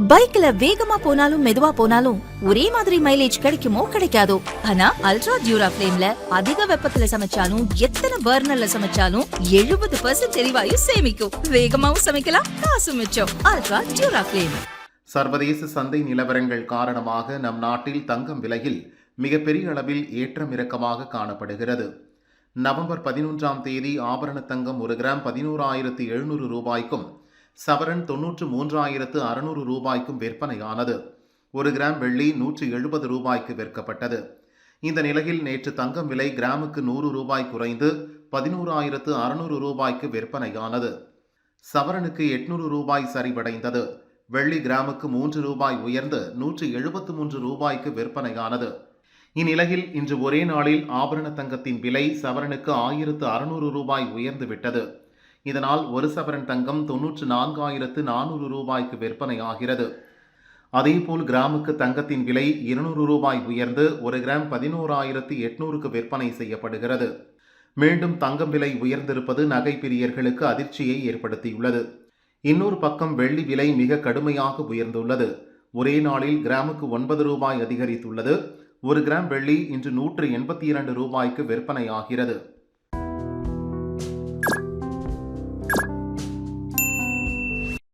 பைக்ல வேகமா போனாலும் மெதுவா போனாலும் ஒரே மாதிரி மைலேஜ் கிடைக்குமோ கிடைக்காதோ. ஆனா அல்ட்ரா டியூரா ஃபிளேம்ல அதிக வெப்பத்துல சமைச்சாலும் எத்தனை பர்னர்ல சமைச்சாலும் 70% எரிவாயு சேமிக்கும். வேகமாவும் சமைக்கலாம், காசு மிச்சம். Ultra டியூரா flame. சர்வதேச சந்தை நிலவரங்கள் காரணமாக நம் நாட்டில் தங்கம் விலையில் மிகப்பெரிய அளவில் ஏற்றம் இறக்கமாக காணப்படுகிறது. நவம்பர் 11ஆம் தேதி ஆபரண தங்கம் 1 கிராம் 11,700 ரூபாய்க்கும் சவரன் 93,600 ரூபாய்க்கும் விற்பனையானது. 1 கிராம் வெள்ளி 170 ரூபாய்க்கு விற்கப்பட்டது. இந்த நிலையில் நேற்று தங்கம் விலை கிராமுக்கு 100 ரூபாய் குறைந்து 11,600 ரூபாய்க்கு விற்பனையானது. சவரனுக்கு 800 ரூபாய் சரிவடைந்தது. வெள்ளி கிராமுக்கு 3 ரூபாய் உயர்ந்து 173 ரூபாய்க்கு விற்பனையானது. இந்நிலையில் இன்று ஒரே நாளில் ஆபரண தங்கத்தின் விலை சவரனுக்கு 1,600 ரூபாய் உயர்ந்து விட்டது. இதனால் ஒரு சவரன் தங்கம் 94,400 ரூபாய்க்கு விற்பனையாகிறது. அதேபோல் கிராமுக்கு தங்கத்தின் விலை 200 ரூபாய் உயர்ந்து 1 கிராம் 11,800க்கு விற்பனை செய்யப்படுகிறது. மீண்டும் தங்கம் விலை உயர்ந்திருப்பது நகை பிரியர்களுக்கு அதிர்ச்சியை ஏற்படுத்தியுள்ளது. இன்னொரு பக்கம் வெள்ளி விலை மிக கடுமையாக உயர்ந்துள்ளது. ஒரே நாளில் கிராமுக்கு 9 ரூபாய் அதிகரித்துள்ளது. 1 கிராம் வெள்ளி இன்று 182 ரூபாய்க்கு விற்பனையாகிறது.